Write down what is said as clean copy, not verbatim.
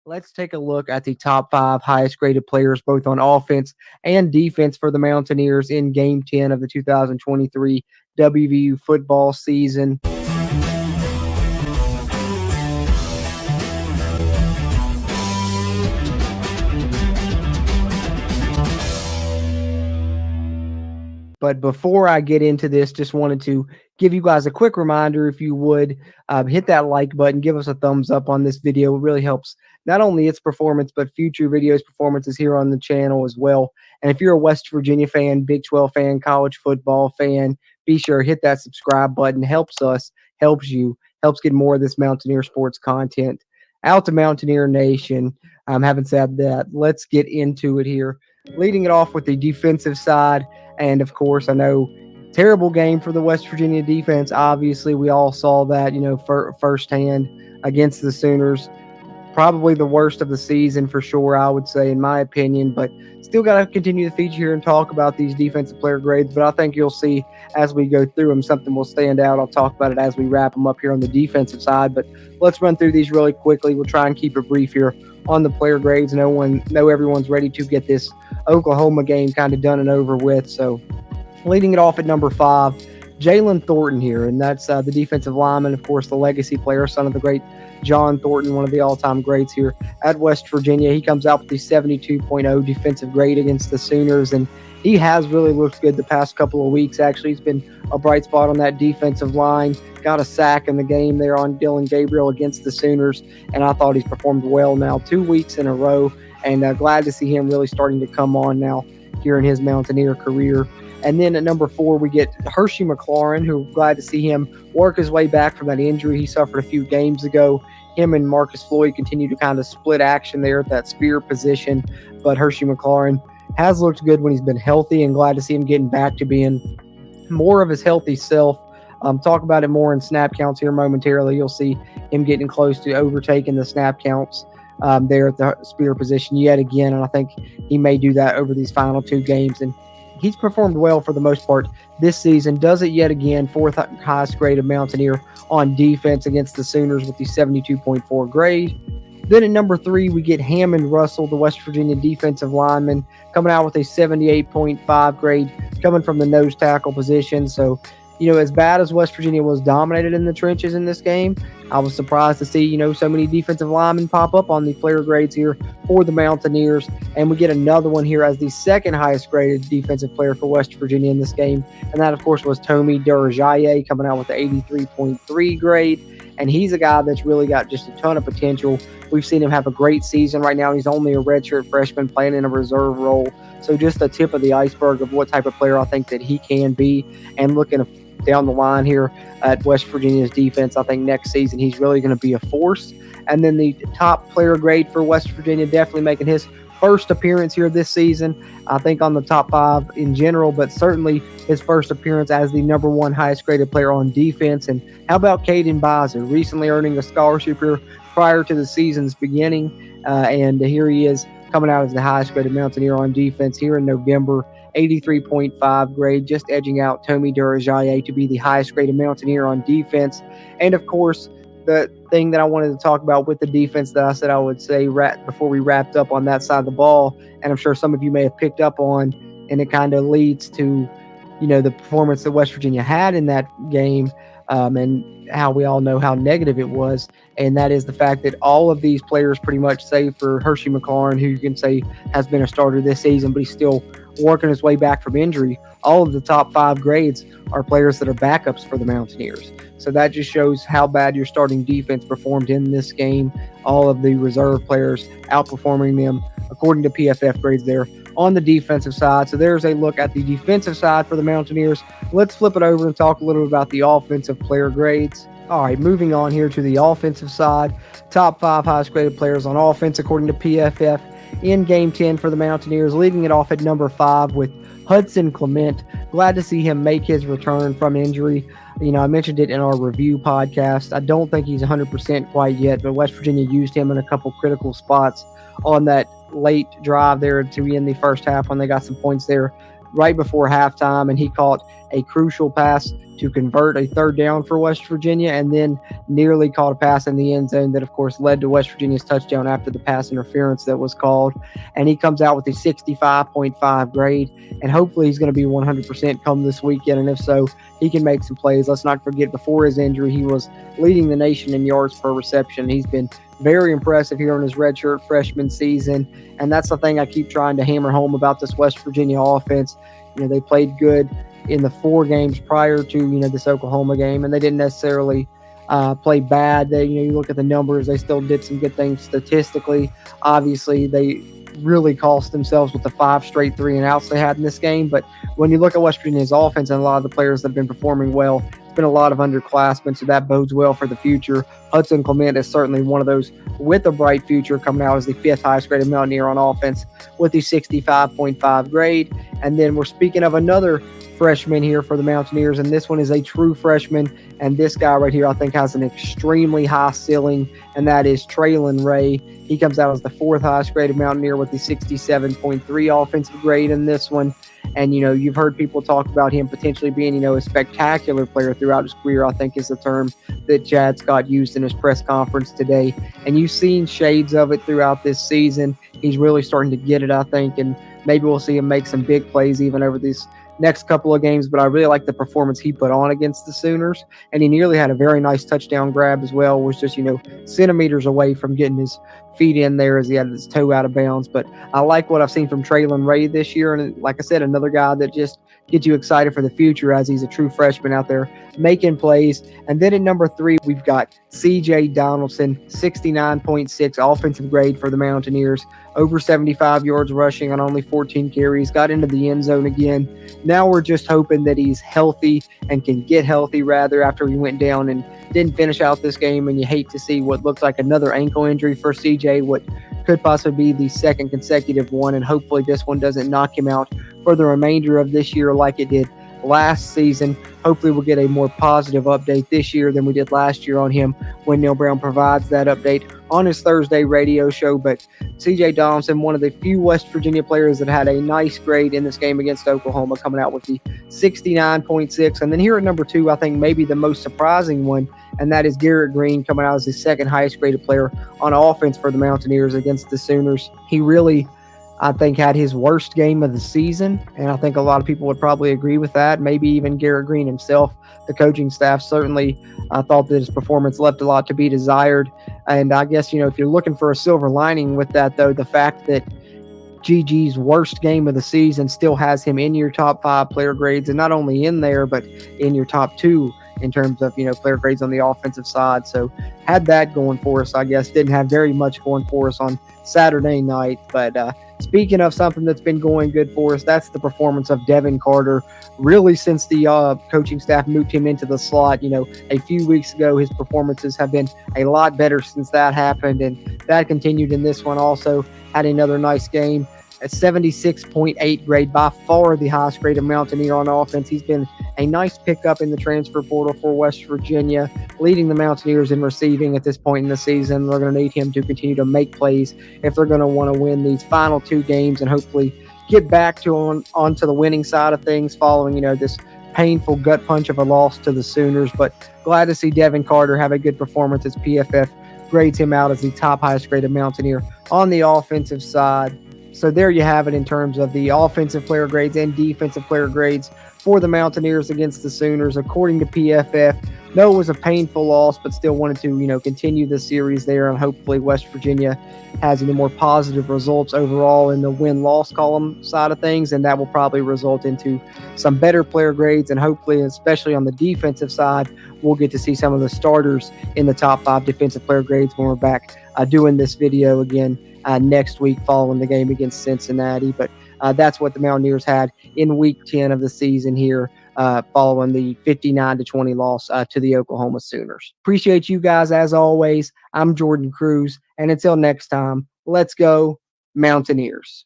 Let's take a look at the top five highest graded players, both on offense and defense, for the Mountaineers in Game 10 of the 2023 WVU football season. But before I get into this, just wanted to give you guys a quick reminder, if you would, hit that like button, give us a thumbs up on this video. It really helps not only its performance, but future videos performances here on the channel as well. And if you're a West Virginia fan, Big 12 fan, college football fan, be sure to hit that subscribe button. Helps us, helps you, helps get more of this Mountaineer sports content out to Mountaineer Nation. Having said that, let's get into it here. Leading it off with the defensive side. And, of course, I know terrible game for the West Virginia defense. Obviously, we all saw that, firsthand against the Sooners. Probably the worst of the season for sure, I would say, in my opinion. But still got to continue to feature here and talk about these defensive player grades. But I think you'll see as we go through them, something will stand out. I'll talk about it as we wrap them up here on the defensive side. But let's run through these really quickly. We'll try and keep it brief here on the player grades. Know everyone's ready to get this Oklahoma game kind of done and over with. So leading it off at number 5, Jalen Thornton here, and that's the defensive lineman, of course, the legacy player, son of the great John Thornton, one of the all-time greats here at West Virginia. He comes out with the 72.0 defensive grade against the Sooners, and he has really looked good the past couple of weeks. Actually, he's been a bright spot on that defensive line. Got a sack in the game there on Dylan Gabriel against the Sooners, and I thought he's performed well now 2 weeks in a row, and glad to see him really starting to come on now here in his Mountaineer career. And then at number 4, we get Hershey McLaurin, who glad to see him work his way back from that injury he suffered a few games ago. Him and Marcus Floyd continue to kind of split action there at that spear position, but Hershey McLaurin has looked good when he's been healthy, and glad to see him getting back to being more of his healthy self. Talk about it more in snap counts here momentarily. You'll see him getting close to overtaking the snap counts there at the spear position yet again, and I think he may do that over these final 2 games. And he's performed well for the most part this season. Does it yet again, 4th highest grade of Mountaineer on defense against the Sooners with the 72.4 grade. Then at number 3, we get Hammond Russell, the West Virginia defensive lineman, coming out with a 78.5 grade, coming from the nose tackle position. So, as bad as West Virginia was dominated in the trenches in this game, I was surprised to see, so many defensive linemen pop up on the player grades here for the Mountaineers. And we get another one here as the 2nd highest graded defensive player for West Virginia in this game. And that, of course, was Tomi Durajaye, coming out with the 83.3 grade. And he's a guy that's really got just a ton of potential. We've seen him have a great season right now. He's only a redshirt freshman playing in a reserve role. So just the tip of the iceberg of what type of player I think that he can be. And looking down the line here at West Virginia's defense, I think next season he's really going to be a force. And then the top player grade for West Virginia, definitely making his first appearance here this season, I think on the top 5 in general, but certainly his first appearance as the number 1 highest graded player on defense. And how about Caden Bizer, recently earning a scholarship here prior to the season's beginning, and here he is coming out as the highest graded Mountaineer on defense here in November. 83.5 grade, just edging out Tomi Durajaye to be the highest graded Mountaineer on defense. And of course, the thing that I wanted to talk about with the defense that I said I would say before we wrapped up on that side of the ball, and I'm sure some of you may have picked up on, and it kind of leads to, the performance that West Virginia had in that game, and how we all know how negative it was. And that is the fact that all of these players, pretty much save for Hershey McLaurin, who you can say has been a starter this season, but he's still working his way back from injury, all of the top 5 grades are players that are backups for the Mountaineers. So that just shows how bad your starting defense performed in this game. All of the reserve players outperforming them according to PFF grades there on the defensive side. So there's a look at the defensive side for the Mountaineers. Let's flip it over and talk a little bit about the offensive player grades. All right, moving on here to the offensive side. Top 5 highest graded players on offense according to PFF in Game 10 for the Mountaineers, leading it off at number 5 with Hudson Clement. Glad to see him make his return from injury. I mentioned it in our review podcast. I don't think he's 100% quite yet, but West Virginia used him in a couple critical spots on that late drive there to end the first half when they got some points there right before halftime, and he caught a crucial pass to convert a third down for West Virginia, and then nearly caught a pass in the end zone that, of course, led to West Virginia's touchdown after the pass interference that was called. And he comes out with a 65.5 grade, and hopefully he's going to be 100% come this weekend. And if so, he can make some plays. Let's not forget, before his injury, he was leading the nation in yards per reception. He's been very impressive here in his redshirt freshman season, and that's the thing I keep trying to hammer home about this West Virginia offense. They played good in the 4 games prior to this Oklahoma game, and they didn't necessarily play bad. You look at the numbers; they still did some good things statistically. Obviously, they really cost themselves with the 5 straight 3-and-outs they had in this game. But when you look at West Virginia's offense and a lot of the players that have been performing well, it's been a lot of underclassmen, so that bodes well for the future. Hudson Clement is certainly one of those with a bright future, coming out as the 5th highest graded Mountaineer on offense with the 65.5 grade. And then we're speaking of another freshman here for the Mountaineers, and this one is a true freshman, and this guy right here I think has an extremely high ceiling, and that is Traylon Ray. He comes out as the 4th highest graded Mountaineer with the 67.3 offensive grade in this one. And you've heard people talk about him potentially being a spectacular player throughout his career, I think is the term that Chad Scott used in his press conference today. And you've seen shades of it throughout this season. He's really starting to get it, I think, and maybe we'll see him make some big plays even over these next couple of games. But I really like the performance he put on against the Sooners, and he nearly had a very nice touchdown grab as well. Was just centimeters away from getting his feet in there as he had his toe out of bounds. But I like what I've seen from Traylon Ray this year, and like I said, another guy that just gets you excited for the future as he's a true freshman out there making plays. And then at number 3, we've got CJ Donaldson, 69.6 offensive grade for the Mountaineers, over 75 yards rushing on only 14 carries, got into the end zone again. Now we're just hoping that he's healthy and can get healthy rather after he went down and didn't finish out this game. And you hate to see what looks like another ankle injury for CJ, what could possibly be the 2nd consecutive one, and hopefully this one doesn't knock him out for the remainder of this year like it did last season. Hopefully we'll get a more positive update this year than we did last year on him when Neil Brown provides that update on his Thursday radio show. But CJ Donaldson, one of the few West Virginia players that had a nice grade in this game against Oklahoma, coming out with the 69.6. And then here at number 2, I think maybe the most surprising one, and that is Garrett Green, coming out as the 2nd highest graded player on offense for the Mountaineers against the Sooners. He really, I think, had his worst game of the season, and I think a lot of people would probably agree with that. Maybe even Garrett Green himself. The coaching staff certainly thought that his performance left a lot to be desired. And I guess, if you're looking for a silver lining with that, though, the fact that GG's worst game of the season still has him in your top 5 player grades, and not only in there, but in your top 2 in terms of, player grades on the offensive side. So had that going for us, I guess. Didn't have very much going for us on Saturday night. But speaking of something that's been going good for us, that's the performance of Devin Carter. Really, since the coaching staff moved him into the slot, a few weeks ago, his performances have been a lot better since that happened. And that continued in this one also. Had another nice game. A 76.8 grade, by far the highest graded Mountaineer on offense. He's been a nice pickup in the transfer portal for West Virginia, leading the Mountaineers in receiving at this point in the season. They're going to need him to continue to make plays if they're going to want to win these final 2 games and hopefully get back to onto the winning side of things following, this painful gut punch of a loss to the Sooners. But glad to see Devin Carter have a good performance as PFF grades him out as the top highest graded Mountaineer on the offensive side. So there you have it in terms of the offensive player grades and defensive player grades for the Mountaineers against the Sooners. According to PFF, no, it was a painful loss, but still wanted to, continue the series there, and hopefully West Virginia has any more positive results overall in the win-loss column side of things, and that will probably result into some better player grades, and hopefully, especially on the defensive side, we'll get to see some of the starters in the top 5 defensive player grades when we're back doing this video again next week following the game against Cincinnati. But that's what the Mountaineers had in Week 10 of the season here, following the 59-20 loss to the Oklahoma Sooners. Appreciate you guys as always. I'm Jordan Cruz, and until next time, let's go Mountaineers.